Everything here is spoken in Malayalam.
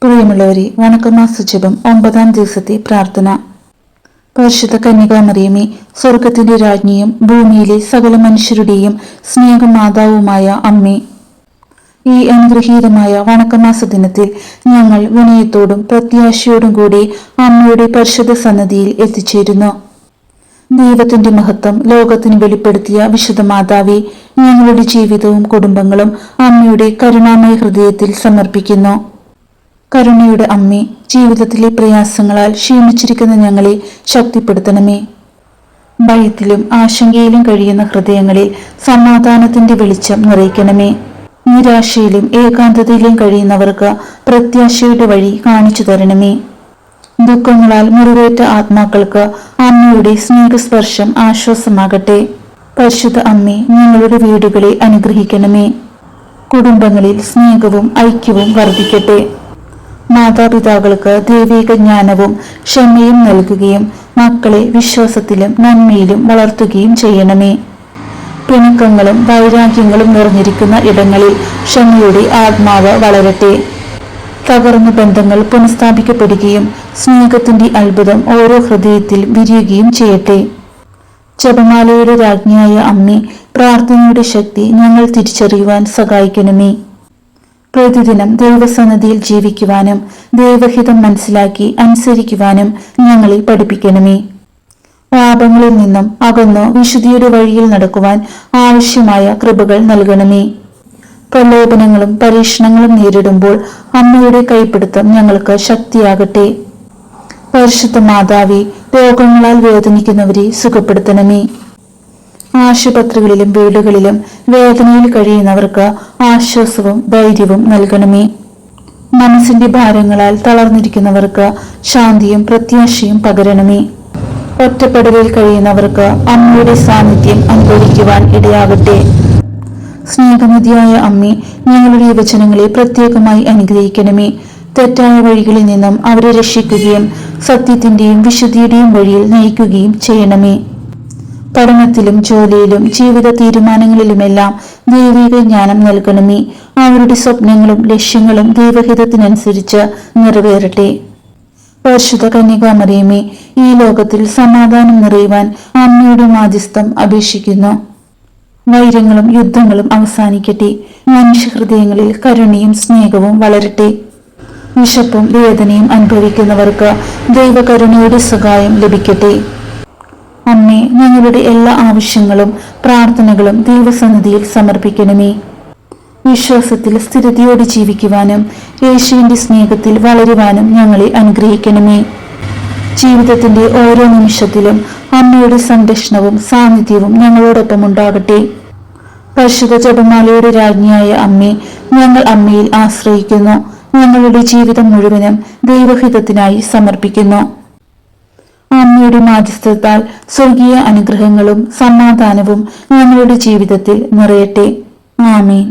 പ്രിയമുള്ളവരെ, വണക്കമാസ ജപം 9-ാം ദിവസത്തെ പ്രാർത്ഥന. പരിശുദ്ധ കന്യകാമറിയമേ, സ്വർഗത്തിന്റെ രാജ്ഞിയും ഭൂമിയിലെ സകല മനുഷ്യരുടെയും സ്നേഹമാതാവുമായ അമ്മേ, ഈ അനുഗ്രഹീതമായ വണക്കമാസ ദിനത്തിൽ ഞങ്ങൾ വിനയത്തോടും പ്രത്യാശയോടും കൂടി അമ്മയുടെ പരിശുദ്ധ സന്നദ്ധിയിൽ എത്തിച്ചേരുന്നു. ദൈവത്തിന്റെ മഹത്വം ലോകത്തിന് വെളിപ്പെടുത്തിയ വിശുദ്ധ മാതാവെ, ഞങ്ങളുടെ ജീവിതവും കുടുംബങ്ങളും അമ്മയുടെ കരുണാമയ ഹൃദയത്തിൽ സമർപ്പിക്കുന്നു. കരുണയുടെ അമ്മേ, ജീവിതത്തിലെ പ്രയാസങ്ങളാൽ ക്ഷീണിച്ചിരിക്കുന്ന ഞങ്ങളെ ശക്തിപ്പെടുത്തണമേ. ഭയത്തിലും ആശങ്കയിലും കഴിയുന്ന ഹൃദയങ്ങളിൽ സമാധാനത്തിന്റെ വെളിച്ചം നിറയ്ക്കണമേ. നിരാശയിലും ഏകാന്തതയിലും കഴിയുന്നവർക്ക് പ്രത്യാശയുടെ വഴി കാണിച്ചു തരണമേ. ദുഃഖങ്ങളാൽ മുറിവേറ്റ ആത്മാക്കൾക്ക് അമ്മയുടെ സ്നേഹസ്പർശം ആശ്വാസമാകട്ടെ. പരിശുദ്ധ അമ്മേ, ഞങ്ങളുടെ വീടുകളെ അനുഗ്രഹിക്കണമേ. കുടുംബങ്ങളിൽ സ്നേഹവും ഐക്യവും വർദ്ധിക്കട്ടെ. മാതാപിതാക്കൾക്ക് ദൈവിക ജ്ഞാനവും ക്ഷമയും നൽകുകയും മക്കളെ വിശ്വാസത്തിലും നന്മയിലും വളർത്തുകയും ചെയ്യണമേ. പിണക്കങ്ങളും വൈരാഗ്യങ്ങളും നിറഞ്ഞിരിക്കുന്ന ഇടങ്ങളിൽ ക്ഷമയുടെ ആത്മാവ് വളരട്ടെ. തകർന്ന ബന്ധങ്ങൾ പുനഃസ്ഥാപിക്കപ്പെടുകയും സ്നേഹത്തിന്റെ അത്ഭുതം ഓരോ ഹൃദയത്തിൽ വിരിയുകയും ചെയ്യട്ടെ. ജപമാലയുടെ രാജ്ഞിയായ അമ്മേ, പ്രാർത്ഥനയുടെ ശക്തി ഞങ്ങൾ തിരിച്ചറിയുവാൻ സഹായിക്കണമേ. പ്രതിദിനം ദൈവസന്നിധിയിൽ ജീവിക്കുവാനും ദൈവഹിതം മനസ്സിലാക്കി അനുസരിക്കുവാനും ഞങ്ങളെ പഠിപ്പിക്കണമേ. പാപങ്ങളിൽ നിന്നും അകന്നു വിശുദ്ധിയുടെ വഴിയിൽ നടക്കുവാൻ ആവശ്യമായ കൃപകൾ നൽകണമേ. പ്രലോഭനങ്ങളും പരീക്ഷണങ്ങളും നേരിടുമ്പോൾ അമ്മയുടെ കൈപിടുത്തം ഞങ്ങൾക്ക് ശക്തിയാകട്ടെ. പരിശുദ്ധ മാതാവേ, രോഗങ്ങളാൽ വേദനിക്കുന്നവരെ സുഖപ്പെടുത്തണമേ. ആശുപത്രികളിലും വീടുകളിലും വേദനയിൽ കഴിയുന്നവർക്ക് ആശ്വാസവും ധൈര്യവും നൽകണമേ. മനസ്സിന്റെ ഭാരങ്ങളാൽ തളർന്നിരിക്കുന്നവർക്ക് ശാന്തിയും പ്രത്യാശയും പകരണമേ. ഒറ്റപ്പെടലിൽ കഴിയുന്നവർക്ക് അമ്മയുടെ സാന്നിധ്യം അനുഭവിക്കുവാൻ ഇടയാകട്ടെ. സ്നേഹനിധിയായ അമ്മേ, ഞങ്ങളുടെ യുവജനങ്ങളെ പ്രത്യേകമായി അനുഗ്രഹിക്കണമേ. തെറ്റായ വഴികളിൽ നിന്നും അവരെ രക്ഷിക്കുകയും സത്യത്തിന്റെയും വിശുദ്ധിയുടെയും വഴിയിൽ നയിക്കുകയും ചെയ്യണമേ. പഠനത്തിലും ജോലിയിലും ജീവിത തീരുമാനങ്ങളിലുമെല്ലാം ദൈവിക ജ്ഞാനം നൽകണമേ. അവരുടെ സ്വപ്നങ്ങളും ലക്ഷ്യങ്ങളും ദൈവഹിതത്തിനനുസരിച്ച് നിറവേറട്ടെ. പരിശുദ്ധ കന്യകാമറിയമേ, ഈ ലോകത്തിൽ സമാധാനം നിറയുവാൻ അമ്മയുടെ മാധ്യസ്ഥം അപേക്ഷിക്കുന്നു. വൈരങ്ങളും യുദ്ധങ്ങളും അവസാനിക്കട്ടെ. മനുഷ്യഹൃദയങ്ങളിൽ കരുണയും സ്നേഹവും വളരട്ടെ. വിശപ്പും വേദനയും അനുഭവിക്കുന്നവർക്ക് ദൈവകരുണയുടെ സഹായം ലഭിക്കട്ടെ. അമ്മേ, ഞങ്ങളുടെ എല്ലാ ആവശ്യങ്ങളും പ്രാർത്ഥനകളും ദൈവസന്നിധിയിൽ സമർപ്പിക്കണമേ. വിശ്വാസത്തിൽ സ്ഥിരതയോടെ ജീവിക്കുവാനും യേശുവിന്റെ സ്നേഹത്തിൽ വളരുവാനും ഞങ്ങളെ അനുഗ്രഹിക്കണമേ. ജീവിതത്തിന്റെ ഓരോ നിമിഷത്തിലും അമ്മയുടെ സംരക്ഷണവും സാന്നിധ്യവും ഞങ്ങളോടൊപ്പം ഉണ്ടാകട്ടെ. പരിശുദ്ധ ജപമാലയുടെ രാജ്ഞിയായ അമ്മേ, ഞങ്ങൾ അമ്മയിൽ ആശ്രയിക്കുന്നു. ഞങ്ങളുടെ ജീവിതം മുഴുവനും ദൈവഹിതത്തിനായി സമർപ്പിക്കുന്നു. അമ്മയുടെ മാധ്യസ്ഥത്താൽ സ്വർഗീയ അനുഗ്രഹങ്ങളും സമാധാനവും ഞങ്ങളുടെ ജീവിതത്തിൽ നിറയട്ടെ. ആമേൻ.